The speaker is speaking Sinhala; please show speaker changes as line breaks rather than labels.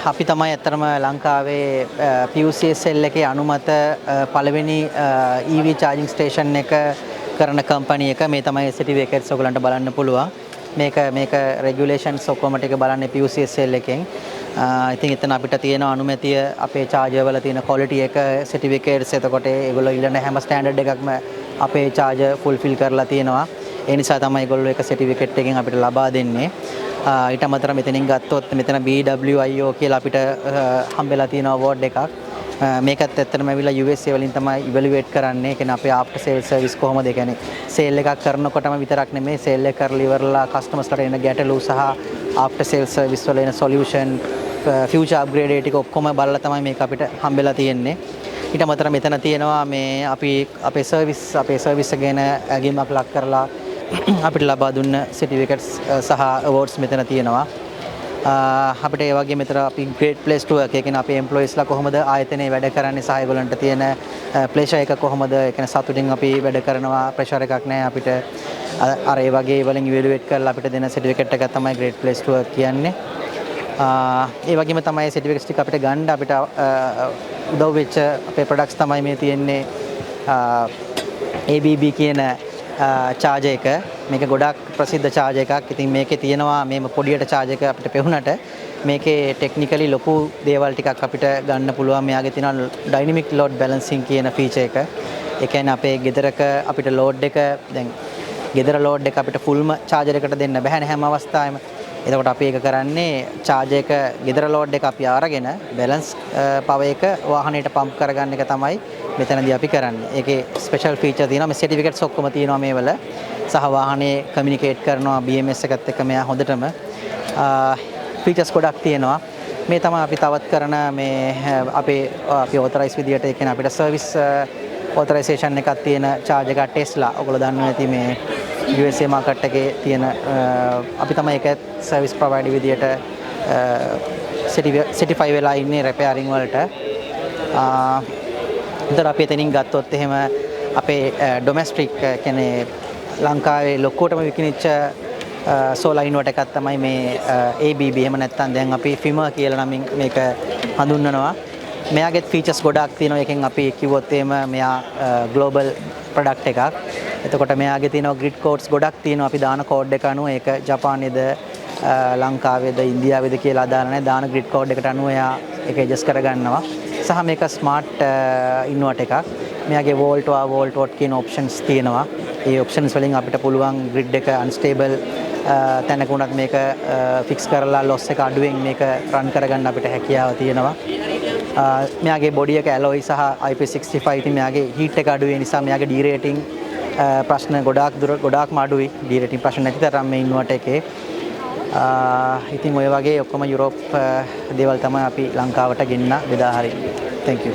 අපි තමයි ඇත්තටම ලංකාවේ PUCSL එකේ අනුමත පළවෙනි EV charging station එක කරන කම්පැනි එක. මේ තමයි certificates ඔයගලන්ට බලන්න පුළුවන්. මේක regulations ඔක්කොම ටික බලන්නේ PUCSL එකෙන්. ඉතින් එතන අපිට තියෙන අනුමැතිය අපේ charger වල තියෙන quality එක certificates එතකොට ඒගොල්ලෝ ඉල්ලන හැම standard එකක්ම අපේ charger fulfill කරලා තියෙනවා. ඒ නිසා තමයි ඒගොල්ලෝ එක certificate එකෙන් අපිට ලබා දෙන්නේ. ඊට අමතරව මෙතනින් ගත්තොත් මෙතන BWIO කියලා අපිට හම්බෙලා තියෙන award එකක්. මේකත් ඇත්තටම ඇවිල්ලා USA වලින් තමයි ඉවැලුවේට් කරන්නේ. ඒ කියන්නේ අපේ after sales service කොහොමද? ඒ කියන්නේ sale එකක් කරනකොටම විතරක් නෙමෙයි sale එක කරලා ඉවරලා customers ලාට එන ගැටලු සහ after sales service වල එන solution future upgrade ටික ඔක්කොම බලලා තමයි මේක අපිට හම්බෙලා තියෙන්නේ. ඊට අමතරව මෙතන තියෙනවා මේ අපි අපේ service ගැන ඇගීමක් ලක් කරලා අපිට ලබා දුන්න certificates සහ awards මෙතන තියෙනවා. අපිට ඒ වගේ මෙතන අපි great place to work. ඒ කියන්නේ අපේ employees ලා කොහොමද ආයතනයේ වැඩ කරන්නේ සහ ඒගොල්ලන්ට තියෙන pleasure එක කොහොමද? ඒ කියන්නේ සතුටින් අපි වැඩ කරනවා, pressure එකක් නැහැ අපිට. අර ඒ වගේ වලින් evaluate කරලා අපිට දෙන certificate එක තමයි great place to work කියන්නේ. ඒ වගේම තමයි certificates ටික අපිට ගන්න අපිට උදව් වෙච්ච අපේ products තමයි මේ තියෙන්නේ. ABB කියන charger එක. මේක ගොඩක් ප්‍රසිද්ධ charger එකක්. ඉතින් මේකේ තියෙනවා මේම පොඩියට charger එක අපිට පෙවුනට මේකේ technically ලොකු දේවල් ටිකක් අපිට ගන්න පුළුවන්. මෙයාගේ තියෙනවා dynamic load balancing කියන feature එක. ඒ කියන්නේ අපේ ගෙදරක අපිට load එක දැන් ගෙදර load එක අපිට fullම charger එකට දෙන්න බැහැ හැම අවස්ථාවෙම. එතකොට අපි ඒක කරන්නේ charger එක ගෙදර load එක අපි අරගෙන balance power එක වාහනයට pump කරගන්න එක තමයි මෙතනදී අපි කරන්නේ. ඒකේ special feature තියෙනවා. මේ certificates ඔක්කොම තියෙනවා මේවල. සහ වාහනේ communicate කරනවා BMS එකත් එක්ක මෙයා හොඳටම features ගොඩක් තියෙනවා. මේ තමයි අපි තවත් කරන මේ අපි authorized විදියට ඒ කියන්නේ අපිට service authorization එකක් තියෙන charger එකක් Tesla. ඔයගොල්ලෝ දන්නවා ඇති මේ USA market එකේ තියෙන අපි තමයි ඒක service provider විදියට certify වෙලා ඉන්නේ repairing වලට. ඉතින් අපි එතනින් ගත්තොත් එහෙම අපේ domestic කියන්නේ ලංකාවේ ලොකුවටම විකිනිච්ච solar inverter එකක් තමයි මේ ABB. එහෙම නැත්නම් දැන් අපි FIMA කියලා නමින් මේක හඳුන්වනවා. මෙයාගේ features ගොඩක් තියෙනවා. එකෙන් අපි කිව්වොත් එහෙම මෙයා global product එකක්. එතකොට මෙයාගේ තියෙනවා grid codes ගොඩක් තියෙනවා. අපි දාන code එක අනුව ඒක ජපානයේද ලංකාවේද ඉන්දියාවේද කියලා අදාළ නැහැ. දාන grid code එකට අනුව එයා ඒක adjust කරගන්නවා. සහ මේක smart inverter එකක්. මෙයාගේ volt watt කියන options තියෙනවා. ඒ options වලින් අපිට පුළුවන් grid එක unstable තැනක උනත් මේක fix කරලා loss එක අඩුවෙන් මේක run කරගන්න අපිට හැකියාව තියෙනවා. මෙයාගේ body එක alloy සහ IP65 ඉතින් මෙයාගේ heat එක අඩු වෙන නිසා මෙයාගේ derating ප්‍රශ්න ගොඩාක්ම අඩුයි. derating ප්‍රශ්න නැති තරම් මේ inverter එකේ. ඉතින් ඔය වගේ ඔක්කොම යුරෝප් දේවල් තමයි අපි ලංකාවට ගෙන්න බෙදා හරින්නේ. Thank you.